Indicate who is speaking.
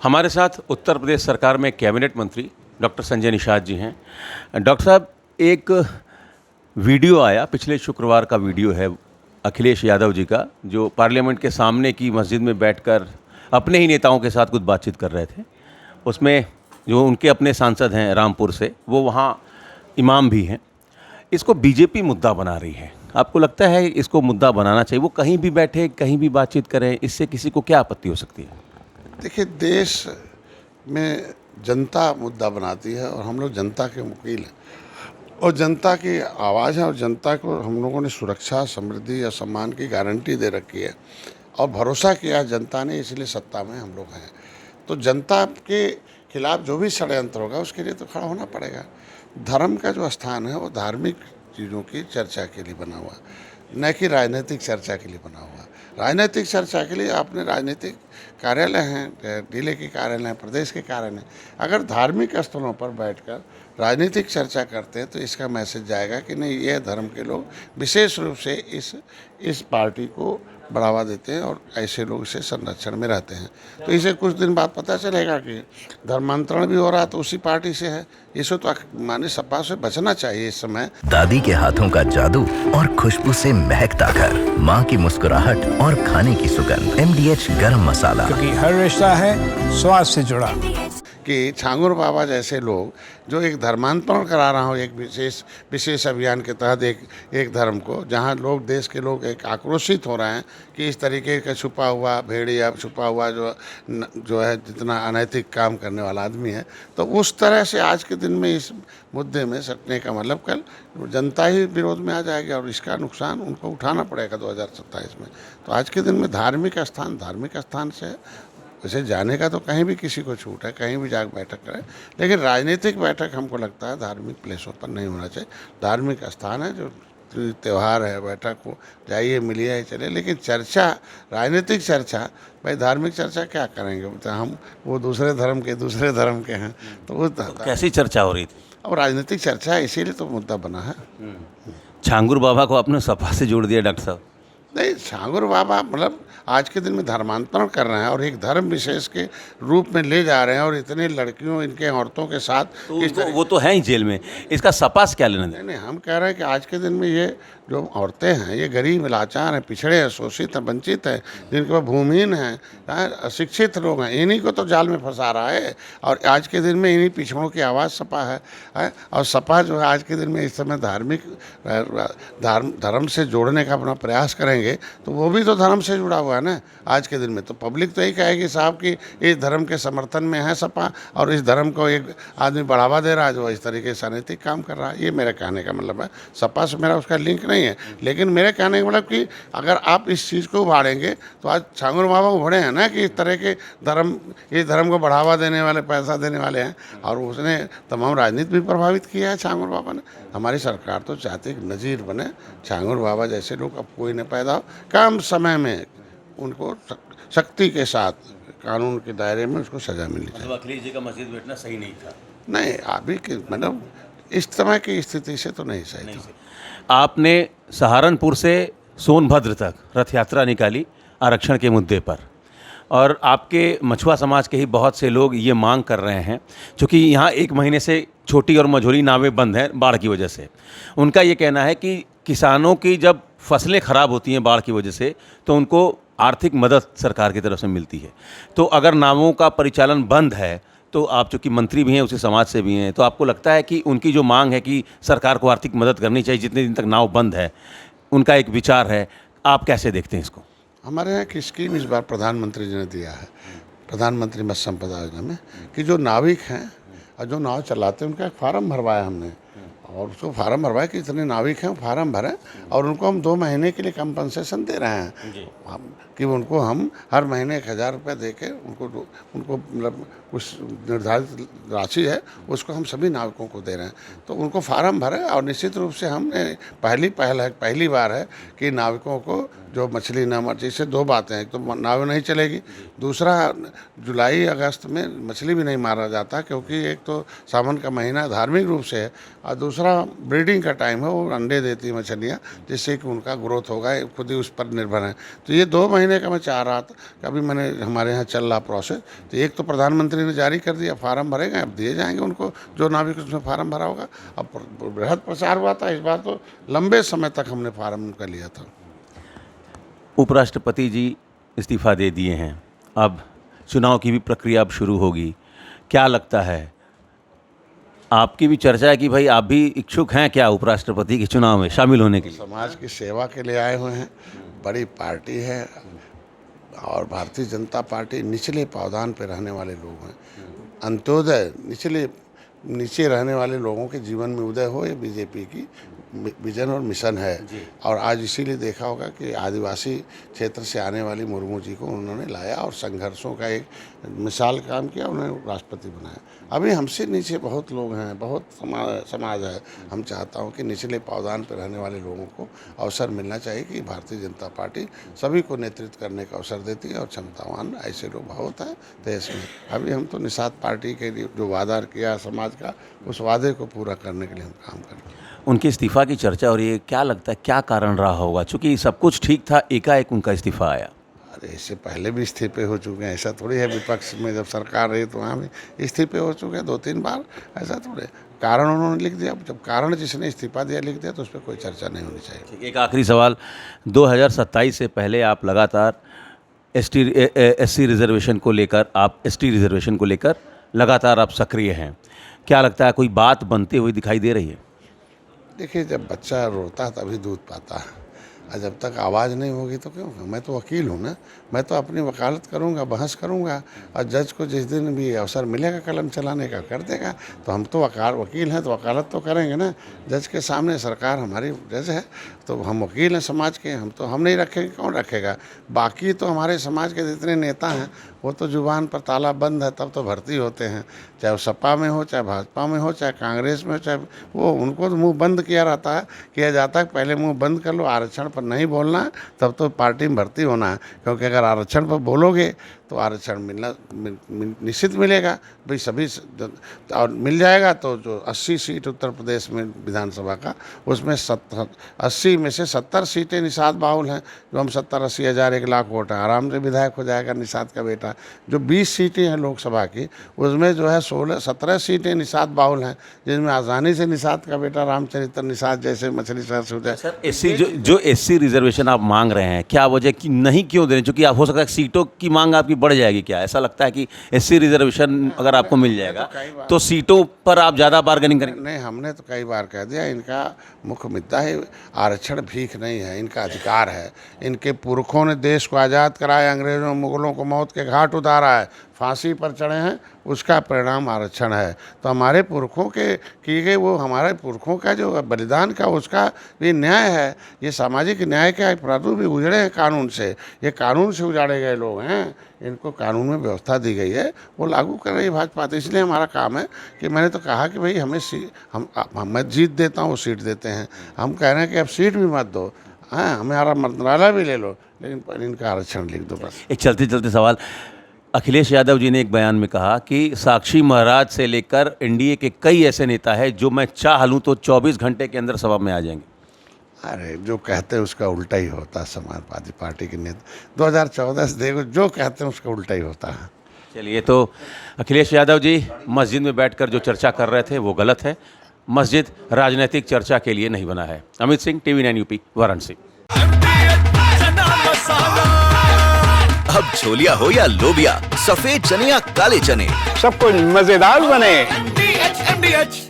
Speaker 1: हमारे साथ उत्तर प्रदेश सरकार में कैबिनेट मंत्री डॉक्टर संजय निषाद जी हैं। डॉक्टर साहब, एक वीडियो आया, पिछले शुक्रवार का वीडियो है अखिलेश यादव जी का, जो पार्लियामेंट के सामने की मस्जिद में बैठकर अपने ही नेताओं के साथ कुछ बातचीत कर रहे थे। उसमें जो उनके अपने सांसद हैं रामपुर से, वो वहाँ इमाम भी हैं। इसको बीजेपी मुद्दा बना रही है। आपको लगता है इसको मुद्दा बनाना चाहिए? वो कहीं भी बैठे, कहीं भी बातचीत करें, इससे किसी को क्या आपत्ति हो सकती है?
Speaker 2: देखिए, देश में जनता मुद्दा बनाती है और हम लोग जनता के वकील हैं और जनता की आवाज़ है और जनता को हम लोगों ने सुरक्षा, समृद्धि या सम्मान की गारंटी दे रखी है और भरोसा किया जनता ने, इसलिए सत्ता में हम लोग हैं। तो जनता के खिलाफ जो भी षड्यंत्र होगा उसके लिए तो खड़ा होना पड़ेगा। धर्म का जो स्थान है वो धार्मिक चीज़ों की चर्चा के लिए बना हुआ, न कि राजनीतिक चर्चा के लिए बना हुआ। राजनीतिक चर्चा के लिए अपने राजनीतिक कार्यालय हैं, जिले के कार्यालय हैं, प्रदेश के कार्यालय हैं। अगर धार्मिक स्थलों पर बैठकर राजनीतिक चर्चा करते हैं तो इसका मैसेज जाएगा कि नहीं, ये धर्म के लोग विशेष रूप से इस पार्टी को बढ़ावा देते हैं और ऐसे लोग इसे संरक्षण में रहते हैं। तो इसे कुछ दिन बाद पता चलेगा कि धर्मांतरण भी हो रहा तो उसी पार्टी से है। इसे तो माने सपा से बचना चाहिए इस समय।
Speaker 3: दादी के हाथों का जादू और खुशबू से महकता घर, माँ की मुस्कुराहट और खाने की सुगंध। MDH गरम मसाला,
Speaker 4: क्योंकि हर रिश्ता है स्वाद से जुड़ा।
Speaker 2: कि छांगुर बाबा जैसे लोग जो एक धर्मांतरण करा रहा हो, एक विशेष अभियान के तहत एक धर्म को, जहां लोग, देश के लोग एक आक्रोशित हो रहे हैं कि इस तरीके का छुपा हुआ भेड़िया, छुपा हुआ जो है जितना अनैतिक काम करने वाला आदमी है, तो उस तरह से आज के दिन में इस मुद्दे में सटने का मतलब कल जनता ही विरोध में आ जाएगी और इसका नुकसान उनको उठाना पड़ेगा 2027 में। तो आज के दिन में धार्मिक स्थान से वैसे जाने का तो कहीं भी किसी को छूट है, कहीं भी जाकर बैठक करें, लेकिन राजनीतिक बैठक हमको लगता है धार्मिक प्लेसों पर नहीं होना चाहिए। धार्मिक स्थान है, जो त्यौहार है, बैठक को जाइए, मिलिए, चले, लेकिन चर्चा, राजनीतिक चर्चा, भाई धार्मिक चर्चा क्या करेंगे? तो हम वो दूसरे धर्म के हैं, तो वो
Speaker 1: कैसी चर्चा हो रही थी?
Speaker 2: अब राजनीतिक चर्चा है, इसीलिए तो मुद्दा बना है।
Speaker 1: छांगुर बाबा को आपने सपा से जोड़ दिया डॉक्टर साहब।
Speaker 2: नहीं, छांगुर बाबा मतलब आज के दिन में धर्मांतरण कर रहे हैं और एक धर्म विशेष के रूप में ले जा रहे हैं और इतने लड़कियों, इनके औरतों के साथ
Speaker 1: तो वो तो हैं ही जेल में, इसका सपा से क्या लेना देना?
Speaker 2: नहीं, हम कह रहे हैं कि आज के दिन में ये जो औरतें हैं, ये गरीब, लाचार हैं, पिछड़े हैं, शोषित हैं, वंचित हैं, जिनके पास भूमिहीन हैं, अशिक्षित लोग हैं, इन्हीं को तो जाल में फंसा रहा है। और आज के दिन में इन्हीं पिछड़ों की आवाज़ सपा है। और सपा जो है आज के दिन में इस समय धर्म से जोड़ने का अपना प्रयास करेंगे तो वो भी तो धर्म से जुड़ा हुआ है ना। आज के दिन में तो पब्लिक तो यही कहेगी साहब कि इस धर्म के समर्थन में है सपा और इस धर्म को एक आदमी बढ़ावा दे रहा है जो इस तरीके से अनैतिक काम कर रहा है। ये मेरे कहने का मतलब है। सपा से मेरा उसका लिंक नहीं है, लेकिन मेरे कहने का मतलब कि अगर आप इस चीज़ को उभाड़ेंगे तो आज छांगुर बाबा उभरे हैं ना कि इस तरह के इस धर्म को बढ़ावा देने वाले, पैसा देने वाले हैं, और उसने तमाम राजनीति भी प्रभावित किया है छांगुर बाबा ने। हमारी सरकार तो चाहती है नज़ीर बने, छांगुर बाबा जैसे लोग अब कोई न पैदा हो, कम समय में उनको शक्ति के साथ कानून के दायरे में उसको सजा मिलनी चाहिए।
Speaker 1: अखिलेश जी का मस्जिद बैठना सही नहीं था?
Speaker 2: नहीं, अभी के मतलब इस समय की स्थिति से तो नहीं सही था।
Speaker 1: आपने सहारनपुर से सोनभद्र तक रथ यात्रा निकाली आरक्षण के मुद्दे पर, और आपके मछुआ समाज के ही बहुत से लोग ये मांग कर रहे हैं, क्योंकि यहाँ 1 महीने से छोटी और मझोली नावें बंद हैं बाढ़ की वजह से। उनका ये कहना है कि किसानों की जब फसलें ख़राब होती हैं बाढ़ की वजह से तो उनको आर्थिक मदद सरकार की तरफ से मिलती है। तो अगर नावों का परिचालन बंद है, तो आप चूँकि मंत्री भी हैं, उसी समाज से भी हैं, तो आपको लगता है कि उनकी जो मांग है कि सरकार को आर्थिक मदद करनी चाहिए जितने दिन तक नाव बंद है, उनका एक विचार है, आप कैसे देखते हैं इसको?
Speaker 2: हमारे यहाँ की स्कीम इस बार प्रधानमंत्री जी ने दिया है, प्रधानमंत्री मत्स्य संपदा योजना में, कि जो नाविक हैं और जो नाव चलाते हैं उनका एक फार्म भरवाया हमने, और उसको फार्म भरवाया कि इतने नाविक हैं, फार्म भरें और उनको हम 2 महीने के लिए कंपनसेशन दे रहे हैं कि उनको हम हर महीने 1000 रुपये दे के उनको मतलब कुछ निर्धारित राशि है उसको हम सभी नाविकों को दे रहे हैं। तो उनको फार्म भरें और निश्चित रूप से हमने पहली बार है कि नाविकों को जो मछली न मर, जैसे 2 बातें हैं, एक तो नाव नहीं चलेगी, दूसरा जुलाई अगस्त में मछली भी नहीं मारा जाता क्योंकि एक तो सावन का महीना धार्मिक रूप से है, और दूसरा दूसरा ब्रीडिंग का टाइम है, वो अंडे देती मछलियाँ, जिससे कि उनका ग्रोथ होगा, ये खुद ही उस पर निर्भर है। तो ये 2 महीने का मैं चाह रहा था कि अभी मैंने हमारे यहाँ चल रहा प्रोसेस, तो एक तो प्रधानमंत्री ने जारी कर दिया, फार्म भरेंगे, अब दिए जाएंगे उनको जो नाविक उसमें फार्म भरा होगा। अब बृहद प्रचार हुआ था, इस बार तो लंबे समय तक हमने फार्म उनका लिया था।
Speaker 1: उपराष्ट्रपति जी इस्तीफ़ा दे दिए हैं, अब चुनाव की भी प्रक्रिया अब शुरू होगी, क्या लगता है? आपकी भी चर्चा है कि भाई आप भी इच्छुक हैं क्या उपराष्ट्रपति के चुनाव में शामिल होने के लिए?
Speaker 2: समाज की सेवा के लिए आए हुए हैं, बड़ी पार्टी है और भारतीय जनता पार्टी निचले पावदान पे रहने वाले लोग हैं। अंत्योदय नीचे रहने वाले लोगों के जीवन में उदय हो, ये बीजेपी की विजन और मिशन है। और आज इसीलिए देखा होगा कि आदिवासी क्षेत्र से आने वाली मुर्मू जी को उन्होंने लाया और संघर्षों का एक मिसाल काम किया, उन्हें राष्ट्रपति बनाया। अभी हमसे नीचे बहुत लोग हैं, बहुत समाज है। हम चाहता हूं कि निचले पावदान पर रहने वाले लोगों को अवसर मिलना चाहिए कि भारतीय जनता पार्टी सभी को नेतृत्व करने का अवसर देती है और क्षमतावान ऐसे लोग बहुत हैं देश में। अभी हम तो निषाद पार्टी के लिए जो वादा किया समाज का, उस वादे को पूरा करने के लिए हम काम कर रहे हैं।
Speaker 1: उनके इस्तीफ़ा की चर्चा हो रही है, क्या लगता है क्या कारण रहा होगा? चूँकि सब कुछ ठीक था, एकाएक उनका इस्तीफ़ा आया।
Speaker 2: अरे इससे पहले भी इस्तीफे हो चुके हैं, ऐसा थोड़ी है विपक्ष में जब सरकार रही तो वहाँ भी इस्तीफे हो चुके हैं 2-3 बार, ऐसा थोड़ी है। कारण उन्होंने लिख दिया, जब कारण जिसने इस्तीफा दिया लिख दिया तो उस पर कोई चर्चा नहीं होनी चाहिए।
Speaker 1: एक आखिरी सवाल, 2027 से पहले आप लगातार एससी रिजर्वेशन को लेकर, आप एसटी रिजर्वेशन को लेकर लगातार आप सक्रिय हैं, क्या लगता है कोई बात बनती हुई दिखाई दे रही है?
Speaker 2: देखिए, जब बच्चा रोता है तभी दूध पाता है, और जब तक आवाज़ नहीं होगी तो क्यों? मैं तो वकील हूँ ना, मैं तो अपनी वकालत करूँगा, बहस करूँगा, और जज को जिस दिन भी अवसर मिलेगा कलम चलाने का कर देगा। तो हम तो वकील हैं तो वकालत तो करेंगे ना। जज के सामने सरकार हमारी जज है, तो हम वकील हैं समाज के, हम नहीं रखेंगे, कौन रखेगा? बाकी तो हमारे समाज के जितने नेता हैं वो तो जुबान पर ताला बंद है तब तो भर्ती होते हैं, चाहे वो सपा में हो, चाहे भाजपा में हो, चाहे कांग्रेस में हो, चाहे वो, उनको तो मुंह बंद किया जाता है। पहले मुंह बंद कर लो, आरक्षण पर नहीं बोलना है, तब तो पार्टी में भर्ती होना है। क्योंकि अगर आरक्षण पर बोलोगे तो आरक्षण मिलना निश्चित मिलेगा भाई, सभी और मिल जाएगा। तो जो 80 सीट उत्तर प्रदेश में विधानसभा का, उसमें 80 में से 70 सीटें निषाद बाहुल हैं, जो हम 70-80 हज़ार 1 लाख वोट हैं, आराम से विधायक हो जाएगा निषाद का बेटा। जो 20 सीटें हैं लोकसभा की, उसमें जो है 17 सीटें निषाद बाहुल हैं, जिसमें आसानी से निषाद का बेटा रामचरित्र निषाद जैसे मछली शहर से हो जाए।
Speaker 1: सर, जो एससी रिजर्वेशन आप मांग रहे हैं, क्या वजह कि नहीं क्यों देने? चूँकि आप हो सकता है सीटों की मांग आपकी बढ़ जाएगी, क्या ऐसा लगता है कि एससी रिजर्वेशन अगर आपको मिल जाएगा तो सीटों पर आप ज़्यादा बार्गेनिंग करेंगे?
Speaker 2: नहीं, हमने तो कई बार कह दिया, इनका मुख्य मुद्दा है आरक्षण भीख नहीं है, इनका अधिकार है। इनके पुरखों ने देश को आज़ाद कराया, अंग्रेज़ों मुगलों को मौत के घाट उतारा है, फांसी पर चढ़े हैं, उसका परिणाम आरक्षण है। तो हमारे पुरखों के किए गए, वो हमारे पुरखों का जो बलिदान का, उसका भी न्याय है। ये सामाजिक न्याय के अपराधी भी उजड़े हैं कानून से, ये कानून से उजाड़े गए लोग हैं, इनको कानून में व्यवस्था दी गई है, वो लागू कर रही है भाजपा। तो इसलिए हमारा काम है कि मैंने तो कहा कि भाई हमें मैं जीत देता हूँ, वो सीट देते हैं। हम कह रहे हैं कि अब सीट भी मत दो, हाँ हमारा मंत्रालय भी ले लो, लेकिन इनका आरक्षण लिख दो बस।
Speaker 1: एक चलते चलते सवाल, अखिलेश यादव जी ने एक बयान में कहा कि साक्षी महाराज से लेकर एनडीए के कई ऐसे नेता हैं जो मैं चाह लूँ तो 24 घंटे के अंदर सभा में आ जाएंगे।
Speaker 2: अरे जो कहते हैं उसका उल्टा ही होता है। समाजवादी पार्टी के नेता 2014 से देखो, जो कहते हैं उसका उल्टा ही होता है।
Speaker 1: चलिए, तो अखिलेश यादव जी मस्जिद में बैठकर जो चर्चा कर रहे थे वो गलत है। मस्जिद राजनीतिक चर्चा के लिए नहीं बना है। Amit Singh, TV9 UP, Varanasi.
Speaker 3: अब छोलिया हो या लोबिया, सफेद चने या काले चने,
Speaker 4: सब कुछ मजेदार बने।
Speaker 5: MDH